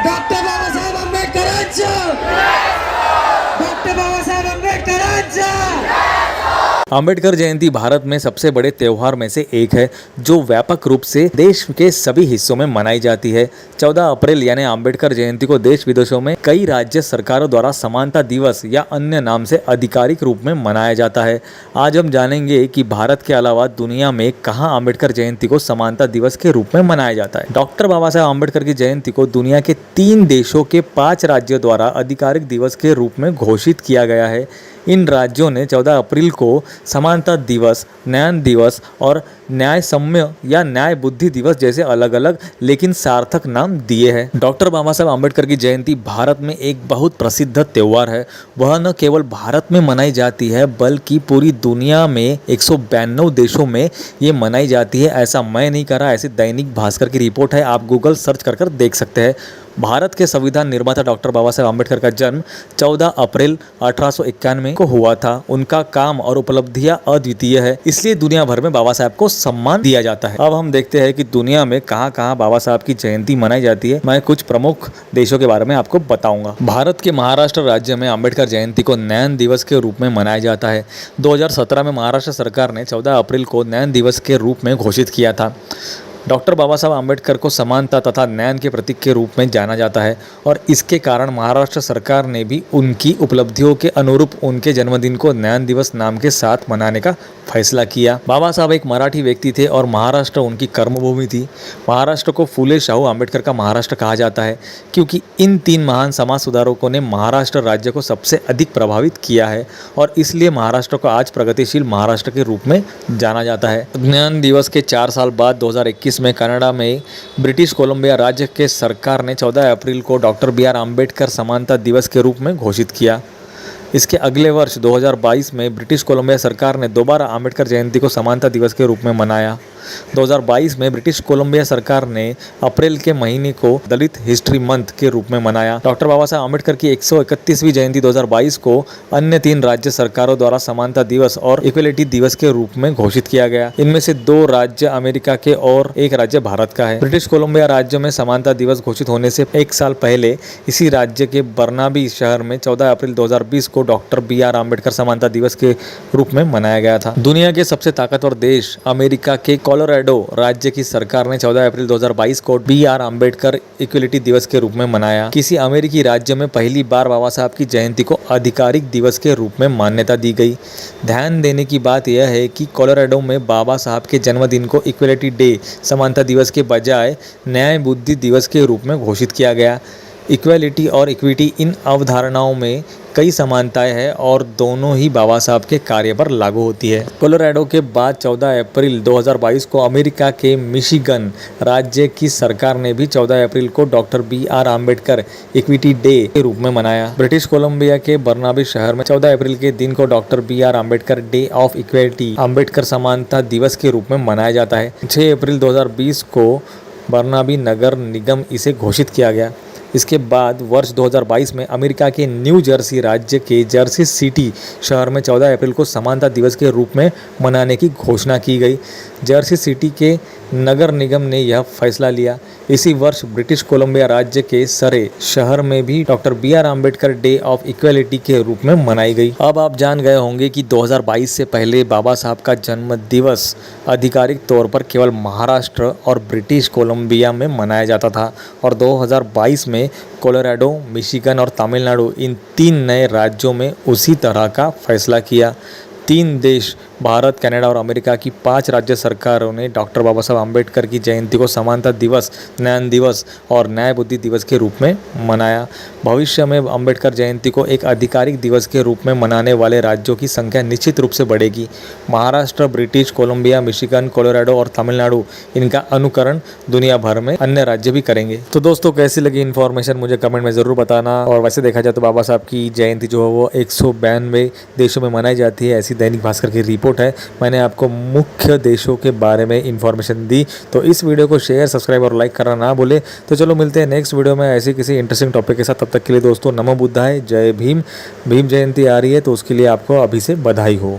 Doctor Babasaheb आंबेडकरांचं, doctor Babasaheb आंबेडकरांचं। अंबेडकर जयंती भारत में सबसे बड़े त्योहार में से एक है जो व्यापक रूप से देश के सभी हिस्सों में मनाई जाती है। 14 अप्रैल यानी अंबेडकर जयंती को देश विदेशों में कई राज्य सरकारों द्वारा समानता दिवस या अन्य नाम से आधिकारिक रूप में मनाया जाता है। आज हम जानेंगे कि भारत के अलावा दुनिया में कहाँ अंबेडकर जयंती को समानता दिवस के रूप में मनाया जाता है। डॉक्टर बाबा साहेब अम्बेडकर की जयंती को दुनिया के 3 देशों के 5 राज्यों द्वारा आधिकारिक दिवस के रूप में घोषित किया गया है। इन राज्यों ने 14 अप्रैल को समानता दिवस, न्याय दिवस और न्याय सम्य या न्याय बुद्धि दिवस जैसे अलग अलग लेकिन सार्थक नाम दिए हैं। डॉक्टर बाबा साहेब अम्बेडकर की जयंती भारत में एक बहुत प्रसिद्ध त्यौहार है। वह न केवल भारत में मनाई जाती है बल्कि पूरी दुनिया में 192 देशों में ये मनाई जाती है। ऐसा मैं नहीं कर रहा, ऐसी दैनिक भास्कर की रिपोर्ट है, आप गूगल सर्च कर देख सकते हैं। भारत के संविधान निर्माता डॉक्टर बाबा साहेब अम्बेडकर का जन्म 14 अप्रैल 1891 को हुआ था। उनका काम और उपलब्धियां अद्वितीय है, इसलिए दुनिया भर में बाबा साहेब को सम्मान दिया जाता है। अब हम देखते हैं कि दुनिया में कहां कहां बाबा साहेब की जयंती मनाई जाती है। मैं कुछ प्रमुख देशों के बारे में आपको बताऊंगा। भारत के महाराष्ट्र राज्य में अम्बेडकर जयंती को न्याय दिवस के रूप में मनाया जाता है। 2017 में महाराष्ट्र सरकार ने 14 अप्रैल को न्याय दिवस के रूप में घोषित किया था। डॉक्टर बाबा साहब अम्बेडकर को समानता तथा न्याय के प्रतीक के रूप में जाना जाता है और इसके कारण महाराष्ट्र सरकार ने भी उनकी उपलब्धियों के अनुरूप उनके जन्मदिन को न्याय दिवस नाम के साथ मनाने का फैसला किया। बाबा साहब एक मराठी व्यक्ति थे और महाराष्ट्र उनकी कर्मभूमि थी। महाराष्ट्र को फूले शाहू अम्बेडकर का महाराष्ट्र कहा जाता है क्योंकि इन 3 महान समाज सुधारकों ने महाराष्ट्र राज्य को सबसे अधिक प्रभावित किया है और इसलिए महाराष्ट्र को आज प्रगतिशील महाराष्ट्र के रूप में जाना जाता है। न्याय दिवस के 4 साल बाद 2021 में कनाडा में ब्रिटिश कोलंबिया राज्य के सरकार ने 14 अप्रैल को डॉक्टर BR अम्बेडकर समानता दिवस के रूप में घोषित किया। इसके अगले वर्ष 2022 में ब्रिटिश कोलंबिया सरकार ने दोबारा अम्बेडकर जयंती को समानता दिवस के रूप में मनाया। 2022 में ब्रिटिश कोलंबिया सरकार ने अप्रैल के महीने को दलित हिस्ट्री मंथ के रूप में मनाया। डॉक्टर बाबा साहब अम्बेडकर की 131वीं जयंती 2022 को अन्य 3 राज्य सरकारों द्वारा समानता दिवस और इक्वलिटी दिवस के रूप में घोषित किया गया। इनमें से 2 राज्य अमेरिका के और 1 राज्य भारत का है। ब्रिटिश कोलंबिया राज्य में समानता दिवस घोषित होने से 1 साल पहले इसी राज्य के बर्नाबी शहर में 14 अप्रैल 2020 को डॉक्टर BR अम्बेडकर समानता दिवस के रूप में मनाया गया था। दुनिया के सबसे ताकतवर देश अमेरिका के कोलोराडो राज्य की सरकार ने 14 अप्रैल 2022 को BR अम्बेडकर इक्वलिटी दिवस के रूप में मनाया। किसी अमेरिकी राज्य में पहली बार बाबा साहब की जयंती को आधिकारिक दिवस के रूप में मान्यता दी गई। ध्यान देने की बात यह है कि कोलोराडो में बाबा साहब के जन्मदिन को इक्वलिटी डे समानता दिवस के बजाय न्याय बुद्धि दिवस के रूप में घोषित किया गया। इक्वलिटी और इक्विटी इन अवधारणाओं में कई समानताएं हैं और दोनों ही बाबा साहब के कार्य पर लागू होती है। कोलोराडो के बाद 14 अप्रैल 2022 को अमेरिका के मिशिगन राज्य की सरकार ने भी 14 अप्रैल को doctor BR Ambedkar equity day के रूप में मनाया। ब्रिटिश कोलंबिया के बर्नाबी शहर में 14 अप्रैल के दिन को doctor BR Ambedkar day of equality Ambedkar समानता दिवस के रूप में मनाया जाता है। 6 अप्रैल 2020 को बर्नाबी नगर निगम इसे घोषित किया गया। इसके बाद वर्ष 2022 में अमेरिका के न्यू जर्सी राज्य के जर्सी सिटी शहर में 14 अप्रैल को समानता दिवस के रूप में मनाने की घोषणा की गई। जर्सी सिटी के नगर निगम ने यह फैसला लिया। इसी वर्ष ब्रिटिश कोलंबिया राज्य के सरे शहर में भी doctor BR Ambedkar day of equality के रूप में मनाई गई। अब आप जान गए होंगे कि 2022 से पहले बाबा साहब का जन्म दिवस आधिकारिक तौर पर केवल महाराष्ट्र और ब्रिटिश कोलंबिया में मनाया जाता था और 2022 में कोलोराडो, मिशिगन और तमिलनाडु इन 3 नए राज्यों में उसी तरह का फैसला किया। 3 देश भारत, कनाडा और अमेरिका की 5 राज्य सरकारों ने डॉक्टर बाबा साहब अम्बेडकर की जयंती को समानता दिवस, न्याय दिवस और न्याय बुद्धि दिवस के रूप में मनाया। भविष्य में अम्बेडकर जयंती को एक आधिकारिक दिवस के रूप में मनाने वाले राज्यों की संख्या निश्चित रूप से बढ़ेगी। Maharashtra, British Columbia, Michigan, Colorado और तमिलनाडु इनका अनुकरण दुनिया भर में अन्य राज्य भी करेंगे। तो दोस्तों, कैसी लगी इन्फॉर्मेशन मुझे कमेंट में ज़रूर बताना। और वैसे देखा जाए तो बाबा साहब की जयंती जो है वो 192 देशों में मनाई जाती है, ऐसी दैनिक भास्कर की रिपोर्ट है। मैंने आपको मुख्य देशों के बारे में इन्फॉर्मेशन दी। तो इस वीडियो को शेयर, सब्सक्राइब और लाइक करना ना भूले। तो चलो मिलते हैं नेक्स्ट वीडियो में ऐसी किसी इंटरेस्टिंग टॉपिक के साथ। तब तक के लिए दोस्तों, नमो बुद्धाय, जय भीम। भीम जयंती आ रही है तो उसके लिए आपको अभी से बधाई हो।